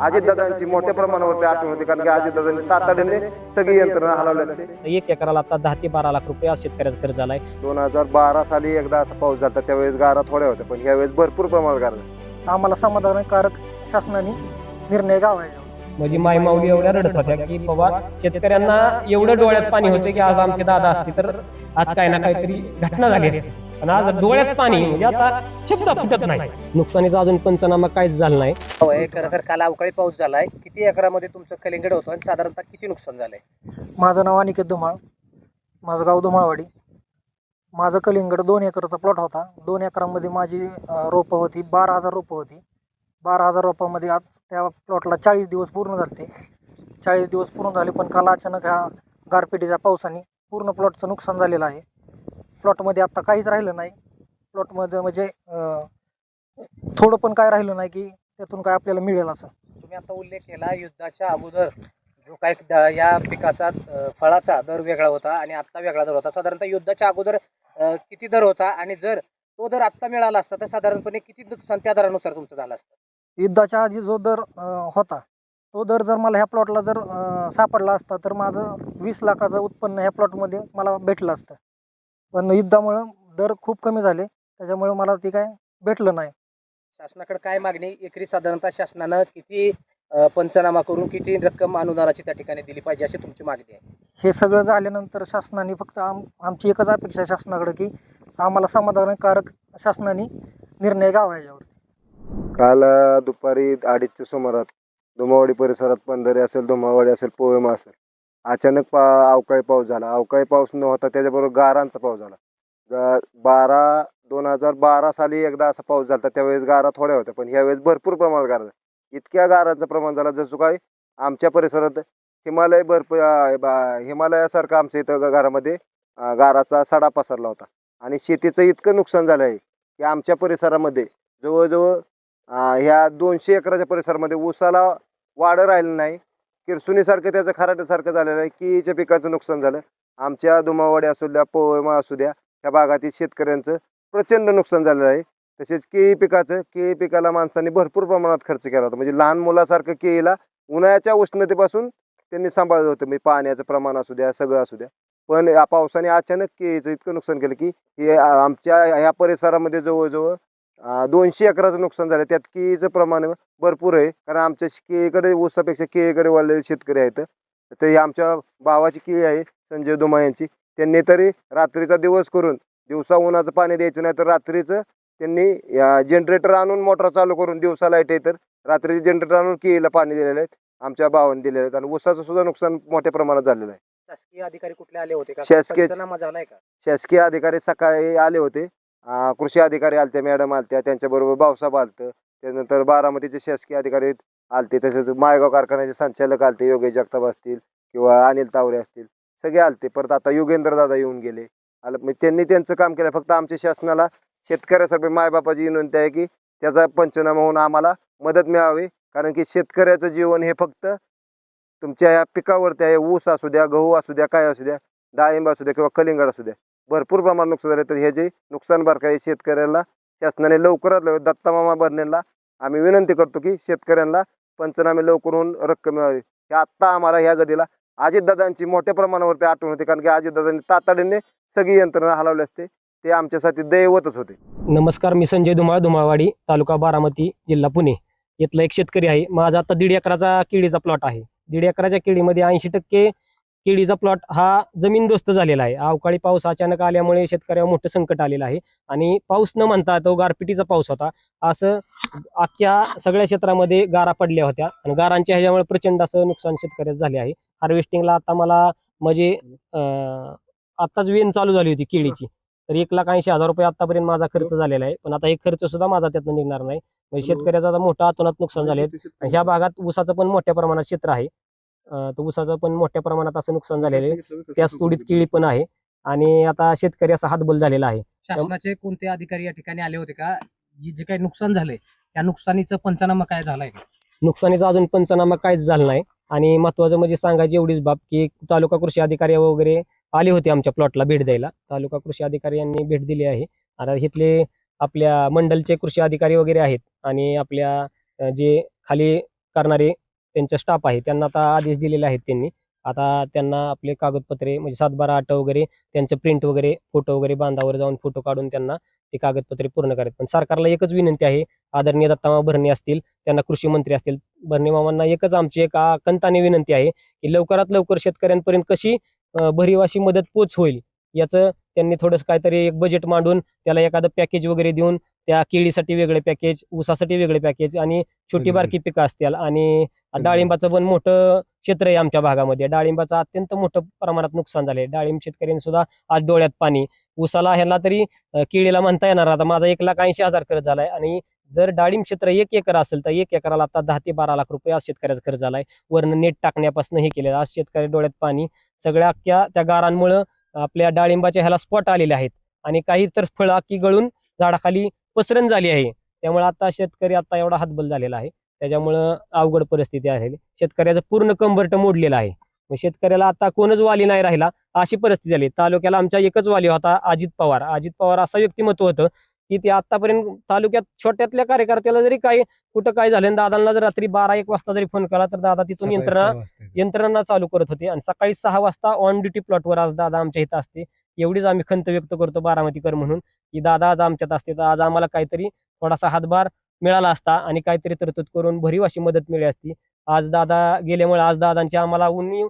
अजितदादांची मोठ्या प्रमाणावरती आठवण होती, कारण की अजितदादांनी तातडीने सगळी यंत्रणा हलवली असते. 1 एकराला आता 10 ते 12 लाख रुपये आज शेतकऱ्याचा खर्च झालाय. 2012 साली एकदा असा पाऊस झाला, त्यावेळेस गारा थोड्या होत्या, पण यावेळेस भरपूर प्रमाणात गारा झाल्या. आम्हाला समाधानकारक शासनाने निर्णय घ्यावा. म्हणजे मायमाऊली एवढ्या रडत होत्या की बाबा शेतकऱ्यांना एवढं डोळ्यात पाणी होते की आज आमचे दादा असते तर आज काही ना काहीतरी घटना झाली असती, पण आज डोळ्यात पाणी म्हणजे आता शब्द फुटत नाही. नुकसानीचा अजून पंचनामा काहीच झाला नाही. खरं तर काल अवकाळी पाऊस झालाय. किती एकरामध्ये तुमचं कलिंगड होतं आणि साधारणतः किती नुकसान झालंय? माझं नाव अनिकेत धुमाळ, माझं गाव धुमाळवाडी. माझं कलिंगड 2 एकरचा प्लॉट होता. 2 एकरामध्ये माझी रोपं होती, 12,000 रोपं होती. 12,000 रोपामध्ये आज त्या प्लॉटला 40 दिवस पूर्ण झाले. 40 दिवस पूर्ण झाले, पण काल अचानक ह्या गारपिटीच्या पावसाने पूर्ण प्लॉटचं नुकसान झालेलं आहे. प्लॉटमध्ये आत्ता काहीच राहिलं नाही. प्लॉटमध्ये म्हणजे थोडं पण काय राहिलं नाही की त्यातून काय आपल्याला मिळेल असं. तुम्ही आता उल्लेख केला युद्धाच्या अगोदर जो काय या पिकाचा फळाचा दर वेगळा होता आणि आत्ता वेगळा दर होता. साधारणतः युद्धाच्या अगोदर किती दर होता आणि जर तो दर आत्ता मिळाला असता तर साधारणपणे किती नुकसान त्या दरानुसार तुमचं झालं असतं? युद्धाच्या आधी जो दर होता तो दर जर मला ह्या प्लॉटला जर सापडला असता तर माझं 20 लाखाचं उत्पन्न ह्या प्लॉटमध्ये मला भेटलं असतं. पण युद्धामुळं दर खूप कमी झाले, त्याच्यामुळे मला ते काय भेटलं नाही. शासनाकडे काय मागणी? एकरी साधारणतः शासनानं किती पंचनामा करून किती रक्कम अनुदानाची त्या ठिकाणी दिली पाहिजे अशी तुमची मागणी आहे? हे सगळं झाल्यानंतर शासनाने फक्त आमची एकच अपेक्षा आहे शासनाकडे की आम्हाला समाधानकारक शासनाने निर्णय घ्यावा याच्यावर. काल दुपारी 2:30च्या सुमारात धुमावडी परिसरात पंधरे असेल, धुमावडी असेल, पोहेमा असेल, अचानक अवकाळी पाऊस झाला. अवकाळी पाऊस न होता त्याच्याबरोबर गारांचा पाऊस झाला. 2012 साली एकदा असा पाऊस झाला, त्यावेळेस गारा थोड्या होत्या, पण यावेळेस भरपूर प्रमाणात गारा झाल्या. इतक्या गारांचं प्रमाण झालं जसं काय आमच्या परिसरात हिमालयासारखं आमच्या इथं घरामध्ये गाराचा सडा पसरला होता. आणि शेतीचं इतकं नुकसान झालं आहे की आमच्या परिसरामध्ये जवळजवळ ह्या 200 एकराच्या परिसरामध्ये ऊसाला वाढ राहिलं नाही. किरसुनीसारखं त्याचं खराट्यासारखं झालेलं आहे. केळीच्या पिकाचं नुकसान झालं. आमच्या धुमावडी असू द्या, पोहमा असू द्या, ह्या भागातील शेतकऱ्यांचं प्रचंड नुकसान झालेलं आहे. तसेच केळी पिकाला माणसांनी भरपूर प्रमाणात खर्च केला होता. म्हणजे लहान मुलासारखं केळीला उन्हाळ्याच्या उष्णतेपासून त्यांनी सांभाळलं होतं. म्हणजे पाण्याचं प्रमाण असू द्या, सगळं असू द्या. पण या पावसाने अचानक केळीचं इतकं नुकसान केलं की हे आमच्या ह्या परिसरामध्ये जवळजवळ 200 एकराचं नुकसान झालं. त्यात केळीचं प्रमाण भरपूर आहे, कारण आमच्या केळीकडे ऊसापेक्षा केळीकडे वाढलेले शेतकरी आहेत. तर ही आमच्या भावाची केळी आहे संजय धुमाळ यांची. त्यांनी तरी रात्रीचा दिवस करून, दिवसा उन्हाचं पाणी द्यायचं नाही तर रात्रीचं त्यांनी जनरेटर आणून मोटर चालू करून, दिवसा लाईट आहे तर रात्रीचे जनरेटर आणून केळीला पाणी दिलेलं आहे. आमच्या भावाने दिलेलं आहे. आणि ऊसाचं सुद्धा नुकसान मोठ्या प्रमाणात झालेलं आहे. शासकीय अधिकारी कुठले आले होते का? शासकीय पंचनामा झालाय का? शासकीय अधिकारी सकाळी आले होते. कृषी अधिकारी आलते, मॅडम आलत्या, त्यांच्याबरोबर भाऊसाहेब आलतं. त्यानंतर बारामतीचे शासकीय अधिकारी आलते, तसेच मायगाव कारखान्याचे संचालक आलते, योगेश जगताप असतील किंवा अनिल तावरे असतील, सगळे आलते. परत आता योगेंद्र दादा येऊन गेले. त्यांनी त्यांचं काम केलं. फक्त आमच्या शासनाला शेतकऱ्यासारखे मायबापाची विनंती आहे की त्याचा पंचनामा होऊन आम्हाला मदत मिळावी. कारण की शेतकऱ्याचं जीवन हे फक्त तुमच्या या पिकावरती आहे. ऊस असू द्या, गहू असू द्या, काय असू द्या, डाळिंब असू द्या किंवा कलिंगड असू द्या, भरपूर प्रमाणात नुकसान झाले. तर हे जे नुकसान भरपाई शेतकऱ्याला शासनाने लवकरात लवकर दत्तामामा भरणेला आम्ही विनंती करतो की शेतकऱ्यांना पंचनामे लवकर होऊन रक्कम मिळावी. हे आत्ता आम्हाला ह्या घडीला अजितदादांची मोठ्या प्रमाणावरती आठवण होते, कारण की अजितदादांनी तातडीने सगळी यंत्रणा हलवली असते. ते आमच्यासाठी दैवतच होते. नमस्कार, मी संजय धुमाळ, धुमाळवाडी, तालुका बारामती, जिल्हा पुणे. इथला एक शेतकरी आहे. माझा आता 1.5 एकराचा केळीचा प्लॉट आहे. 1.5 एकराच्या केळीमध्ये 80% केळीचा प्लॉट हा जमीनदोस्त झालेला आहे. अवकाळी पाऊस अचानक आल्यामुळे शेतकऱ्यावर मोठं संकट आलेलं आहे. आणि पाऊस न म्हणता तो गारपिटीचा पाऊस होता. असं अख्ख्या सगळ्या क्षेत्रामध्ये गारा पडल्या होत्या आणि गारांच्या ह्याच्यामुळे प्रचंड असं नुकसान शेतकऱ्याचं झाले आहे. हार्वेस्टिंगला आता मला म्हणजे आत्ताच वेन चालू झाली होती केळीची, तर 1,80,000 रुपये आतापर्यंत माझा खर्च झालेला आहे. पण आता हे खर्च सुद्धा माझा त्यातून निघणार नाही. म्हणजे शेतकऱ्याचं आता मोठं अतोनात नुकसान झाले आहे. ह्या भागात ऊसाचं पण मोठ्या प्रमाणात क्षेत्र आहे. तर ऊसाचं पण मोठ्या प्रमाणात असं नुकसान झालेलं आहे. त्याच तोडीत केळी पण आहे आणि आता शेतकरी असा हातबल झालेला आहे. शासनाचे कोणते अधिकारी या ठिकाणी आले होते का? जे काही नुकसान झालंय त्या नुकसानीचं पंचनामा काय झालाय का? नुकसानीचा अजून पंचनामा काहीच झाला नाही. आणि महत्वाचं म्हणजे सांगायची एवढीच बाब की तालुका कृषी अधिकारी वगैरे आले होते आमच्या प्लॉटला भेट द्यायला. तालुका कृषी अधिकारी यांनी भेट दिली आहे. आता इथले आपल्या मंडलचे कृषी अधिकारी वगैरे आहेत आणि आपल्या जे खाली करणारे त्यांचा स्टाफ आहे त्यांना आता आदेश दिलेले आहेत त्यांनी. आता त्यांना आपले कागदपत्रे म्हणजे 7/12 8 वगैरे त्यांचं प्रिंट वगैरे फोटो वगैरे बांधावर जाऊन फोटो काढून त्यांना ते कागदपत्रे पूर्ण करायचे. पण सरकारला एकच विनंती आहे, आदरणीय दत्तामा भरणे असतील, त्यांना कृषी मंत्री असतील, भरणे मामांना एकच आमची एक कंताने विनंती आहे की लवकरात लवकर शेतकऱ्यांपर्यंत कशी भरीव अशी मदत पोच होईल याचं त्यांनी थोडंसं काहीतरी एक बजेट मांडून त्याला एखादं पॅकेज वगैरे देऊन, त्या केळीसाठी वेगळे पॅकेज, ऊसासाठी वेगळे पॅकेज आणि छोटी बारकी पिकं असतील आणि डाळिंबाचं पण मोठं क्षेत्र आहे आमच्या भागामध्ये. डाळिंबाचं अत्यंत मोठं प्रमाणात नुकसान झाले. डाळिंब शेतकऱ्यांनी सुद्धा आज डोळ्यात पाणी. ऊसाला ह्याला तरी केळीला म्हणता येणार. आता माझा 1,80,000 खर्च झालाय आणि जर डाळिंब क्षेत्र 1 एकर असेल तर 1 एकराला आता 10 ते 12 लाख रुपये आज शेतकऱ्याचा खर्च झालाय. वरनं नेट टाकण्यापासून हे केलं. आज शेतकरी डोळ्यात पाणी. सगळ्या अख्ख्या त्या गारांमुळं आपल्या डाळिंबाच्या ह्याला स्पॉट आलेले आहेत आणि काही तर फळं अख्खी गळून झाडाखाली पसरण झाली आहे. त्यामुळे आता शेतकरी आता एवढा हातबल झालेला आहे. त्याच्यामुळं अवघड परिस्थिती आहे. शेतकऱ्याचं पूर्ण कंबरट मोडलेलं आहे. मग शेतकऱ्याला आता कोणच वाली नाही राहिला अशी परिस्थिती झाली. तालुक्याला आमच्या एकच वाली होता, अजित पवार. अजित पवार असं व्यक्तिमत्व होतं की ते आतापर्यंत तालुक्यात छोट्यातल्या कार्यकर्त्याला जरी काय कुठं काय झालं, दादांना जर रात्री 12-1 वाजता जरी फोन केला तर दादा तिथून यंत्रणा चालू करत होते आणि सकाळी 6 वाजता ऑन ड्युटी प्लॉटवर आज दादा आमच्या इथं असते. एवढीच आम्ही खंत व्यक्त करतो बारामतीकर म्हणून की दादा आज आमच्यात असते तर आज आम्हाला काहीतरी थोडासा हातभार मिळाला असता आणि काहीतरी तरतूद करून भरीव अशी मदत मिळाली असती. आज दादा गेल्यामुळे आज दादांची आम्हाला उणीव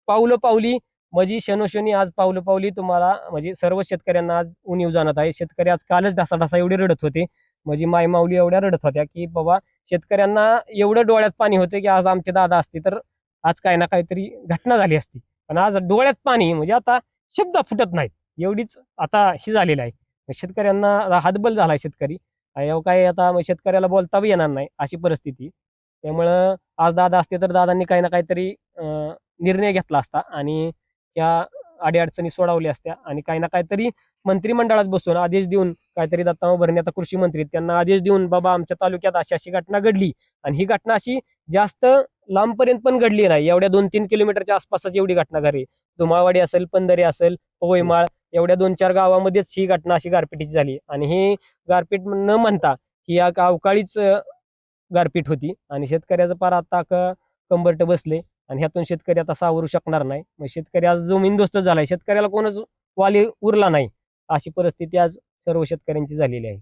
पावलं पावली म्हणजे शनोशनी आज पावलं पावली तुम्हाला म्हणजे सर्व शेतकऱ्यांना आज उणीव जाणत आहे. शेतकरी आज कालच ढासा एवढे रडत होते, म्हणजे माय माऊली एवढ्या रडत होत्या की बाबा शेतकऱ्यांना एवढं डोळ्यात पाणी होते की आज आमचे दादा असते तर आज काही ना काहीतरी घटना झाली असती. पण आज डोळ्यात पाणी म्हणजे आता शब्द फुटत नाहीत एवढीच आता ही झालेलं आहे. शेतकऱ्यांना हातबल झालाय शेतकरी. काय आता शेतकऱ्याला बोलता बी येणार नाही अशी परिस्थिती. त्यामुळं आज दादा असते तर दादांनी काही ना काहीतरी निर्णय घेतला असता आणि त्या अडीअडचणी सोडवल्या असत्या आणि काही ना काहीतरी मंत्रिमंडळात बसून आदेश देऊन काहीतरी दत्तामा भरणे आता कृषी मंत्री त्यांना आदेश देऊन बाबा आमच्या तालुक्यात अशी अशी घटना घडली आणि ही घटना अशी जास्त लांबपर्यंत पण घडली नाही. एवढ्या 2-3 किलोमीटरच्या आसपासच एवढी घटना घडली. धुमाळवाडी असेल, पंधरे असेल, पवईमाळ एवढ्या 2-4 गावामध्येच ही घटना अशी गारपिटीची झाली आणि ही गारपीट न म्हणता ही अवकाळीच गारपीट होती आणि शेतकऱ्याचं पार आता कंबरट बसले आणि ह्यातून शेतकरी आता सावरू शकणार नाही. मग शेतकरी आज जमीनदोस्त झालाय. शेतकऱ्याला कोणच वाली उरला नाही अशी परिस्थिती आज सर्व शेतकऱ्यांची झालेली आहे.